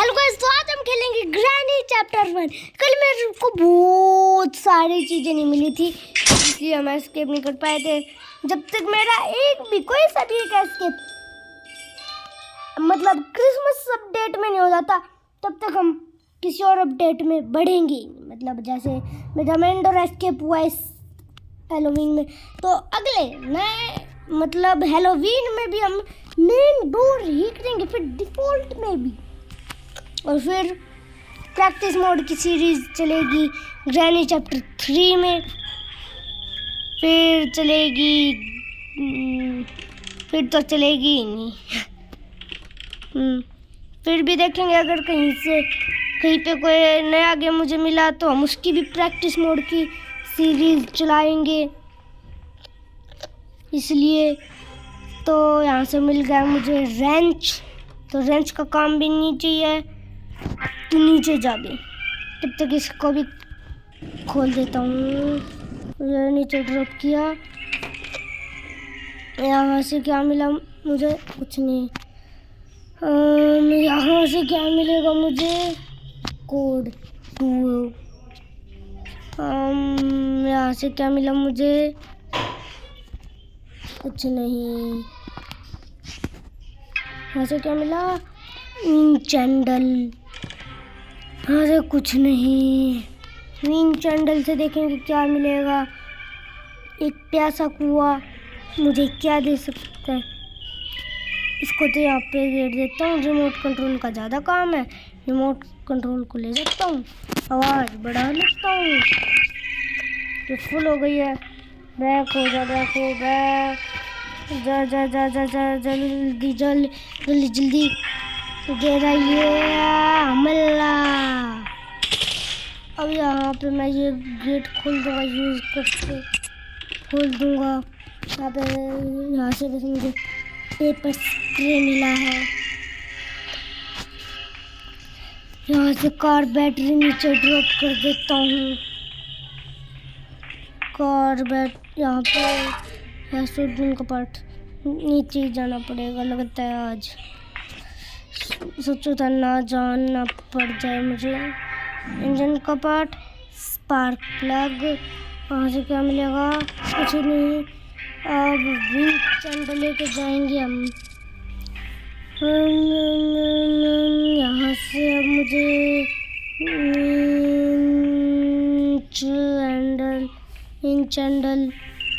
Hello guys, तो आज हम खेलेंगे ग्रैनी चैप्टर 1। कल मेरे को बहुत सारी चीज़ें नहीं मिली थी, इसलिए हम एस्केप नहीं कर पाए थे। जब तक मेरा एक भी कोई सा भी एक एस्केप मतलब क्रिसमस अपडेट में नहीं हो जाता, तब तक हम किसी और अपडेट में बढ़ेंगे। मतलब जैसे मेरा मेन डोर एस्केप हुआ इस हेलोवीन में, तो अगले नए मतलब हेलोवीन में भी हम मेन डोर ही करेंगे, फिर डिफ़ॉल्ट में भी, और फिर प्रैक्टिस मोड की सीरीज़ चलेगी ग्रैनी चैप्टर 3 में। फिर चलेगी फिर तो चलेगी ही नहीं। फिर भी देखेंगे, अगर कहीं पे कोई नया गेम मुझे मिला तो हम उसकी भी प्रैक्टिस मोड की सीरीज़ चलाएंगे। इसलिए तो यहाँ से मिल गया मुझे रेंच, तो रेंच का काम भी नीचे ही है, तो नीचे जा भी। तब तक इसको भी खोल देता हूँ। नीचे ड्रॉप किया। यहाँ से क्या मिला मुझे? कुछ नहीं। यहाँ से क्या मिलेगा मुझे? कोड 2। यहाँ से क्या मिला मुझे? कुछ नहीं। यहाँ से क्या मिला? चैंडल। यहाँ से कुछ नहीं। मीन चैंडल से देखेंगे क्या मिलेगा। एक प्यासा कुआं मुझे क्या दे सकता है? इसको तो यहाँ पे गेट देता हूँ। रिमोट कंट्रोल का ज़्यादा काम है, रिमोट कंट्रोल को ले जाता हूँ, आवाज़ बढ़ा लेता हूँ। तो फुल हो गई है। बैक हो जा, बैक हो, बैक जा जा जा जा जा जल्दी जल्दी जल्दी जल्दी गेरा ये हमला। अब यहाँ पे मैं ये गेट खोल दूँगा, यूज़ करके खोल दूँगा। यहाँ से बस मुझे पेपर स्प्रे मिला है। यहाँ से कार बैटरी नीचे ड्रॉप कर देता हूँ। कार यहाँ पे शूटिंग का पार्ट नीचे ही जाना पड़ेगा लगता है आज। सोचो था ना जाना पड़ जाए मुझे। इंजन का पार्ट, स्पार्क प्लग। वहाँ से क्या मिलेगा? कुछ नहीं। अब विंड चैंडल लेके जाएंगे हम। यहाँ से अब मुझे चैंडल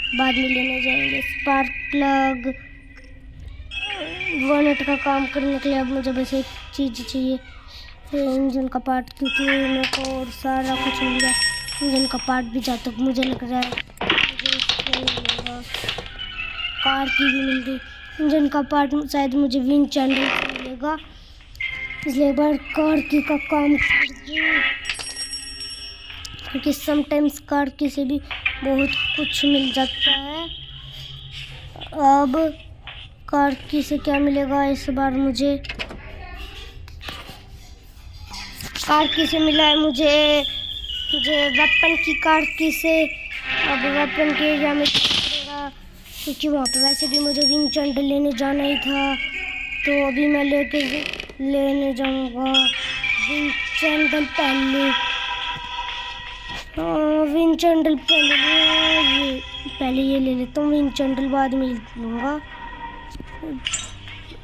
बाद में लेने जाएंगे। स्पार्क प्लग 1 का काम करने के लिए अब मुझे बस एक चीज़ चाहिए, इंजन का पार्ट, क्योंकि मेरे को और सारा कुछ मिल गया। इंजन का पार्ट भी जहाँ तक मुझे लग रहा है मुझे इससे मिलेगा। कार की भी मिल गई। इंजन का पार्ट शायद मुझे विंड चैंडल से मिलेगा, इसलिए एक बार कार की का काम करती हूँ, क्योंकि समटाइम्स कार की से भी बहुत कुछ मिल जाता है। अब कार की से क्या मिलेगा इस बार मुझे? कार की से मिला है मुझे वेपन की कार की से। अब वेपन के एरिया में पड़ेगा, क्योंकि वहाँ पे वैसे भी मुझे विंड चैंडल लेने जाना ही था, तो अभी मैं लेने जाऊँगा विंड चैंडल पहले। विंड चैंडल पहले ये ले लेता हूँ, विंड चैंडल बाद में लूँगा।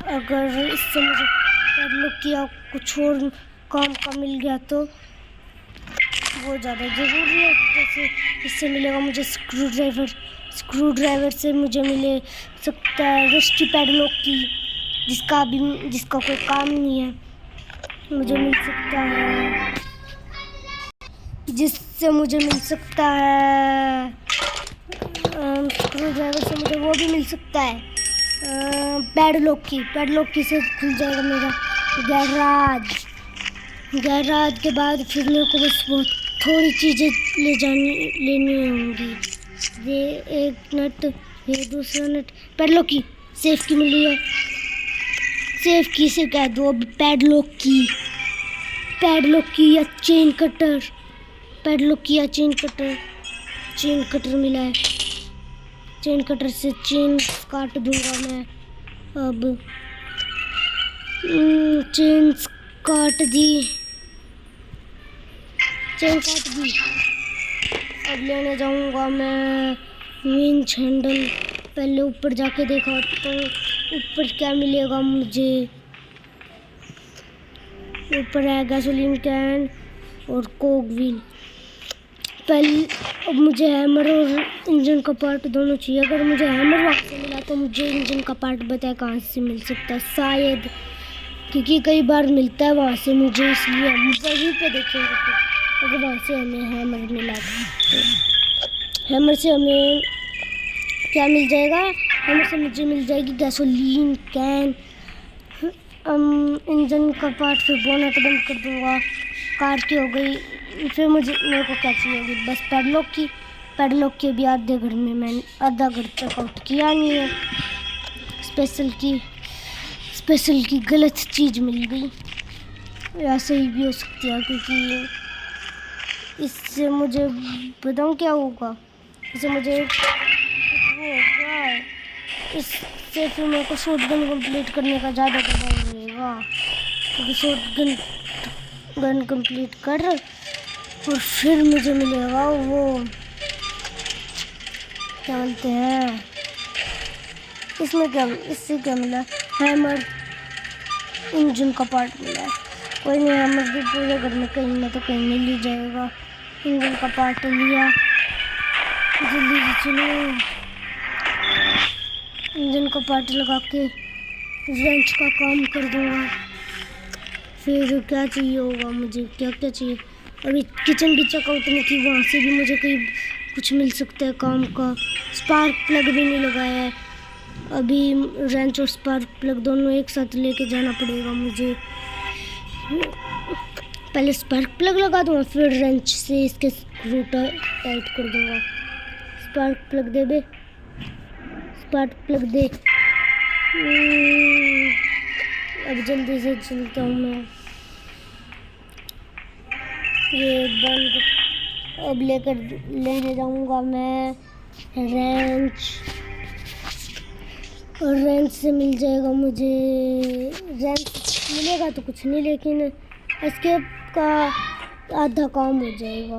अगर इससे मुझे पैडलॉक किया कुछ और काम का मिल गया तो वो ज़्यादा ज़रूरी है। जैसे इससे मिलेगा मुझे स्क्रू ड्राइवर से मुझे मिले सकता है रस्टी पैडलॉक की, जिसका कोई काम नहीं है, मुझे मिल सकता है। जिससे मुझे मिल सकता है स्क्रू ड्राइवर से मुझे वो भी मिल सकता है पैडलॉक की से खुल जाएगा मेरा गैराज के बाद फिर मेरे को बस बहुत थोड़ी चीज़ें लेनी होंगी। ये एक नट, ये दूसरा नट, पैडलॉक की सेफ की मिली है। सेफ की से कह दो अब पैडलॉक की या चेन कटर, पैडलॉक की या चेन कटर मिला है। चेन कटर से चेन काट दूंगा मैं। अब चेन काट दी, चेन काट दी। अब लेने जाऊंगा मैं विंच हैंडल। पहले ऊपर जाके देखा तो ऊपर क्या मिलेगा मुझे। ऊपर है गैसोलीन कैन और कोक व्हील। पहले अब मुझे हैमर और इंजन का पार्ट दोनों चाहिए। अगर मुझे हैमर वहाँ से मिला तो मुझे इंजन का पार्ट बताया कहाँ से मिल सकता है, शायद, क्योंकि कई बार मिलता है वहाँ से मुझे, इसलिए हम वहीं पे देखेंगे। तो अगर वहाँ से हमें हैमर मिला तो हैमर से हमें क्या मिल जाएगा? हैमर से मुझे मिल जाएगी गैसोलीन कैन। इंजन का पार्ट, फिर बोनट बंद कर दूँगा। कार की हो गई। फिर मेरे को क्या चाहिए होगी? बस पैडलॉक की। पैडलॉक के भी आधे घर में मैंने आधा घर चेकआउट किया नहीं है। स्पेशल की गलत चीज़ मिल गई। ऐसे ही भी हो सकती है, क्योंकि इससे मुझे बताऊँ क्या होगा। इससे मुझे वो होगा, इससे फिर मेरे को शॉटगन कंप्लीट करने का ज़्यादा दबाव रहेगा, क्योंकि शॉटगन कंप्लीट कर और फिर मुझे मिलेगा वो क्या बोलते हैं, इससे क्या मिला? हैमर, इंजन का पार्ट मिला है। कोई नहीं, हैमर भी पूरे घर में कहीं ना तो कहीं मिल ही जाएगा। इंजन का पार्ट लिया, जल्दी से चलो। इंजन का पार्ट लगा के रेंच का काम कर दूंगा। फिर क्या चाहिए होगा मुझे? क्या क्या चाहिए? अभी किचन भी चेकआउट नहीं की, वहाँ से भी मुझे कहीं कुछ मिल सकता है काम का। स्पार्क प्लग भी नहीं लगाया है अभी। रेंच और स्पार्क प्लग दोनों एक साथ लेके जाना पड़ेगा मुझे। पहले स्पार्क प्लग लगा दूँगा, फिर रेंच से इसके स्क्रू टाइट कर दूँगा। स्पार्क प्लग दे बे, स्पार्क प्लग दे। अब जल्दी से चलता हूँ मैं। ये बंद। अब लेने जाऊँगा मैं रेंच, और रेंच से मिल जाएगा मुझे। रेंच मिलेगा तो कुछ नहीं, लेकिन एस्केप का आधा काम हो जाएगा।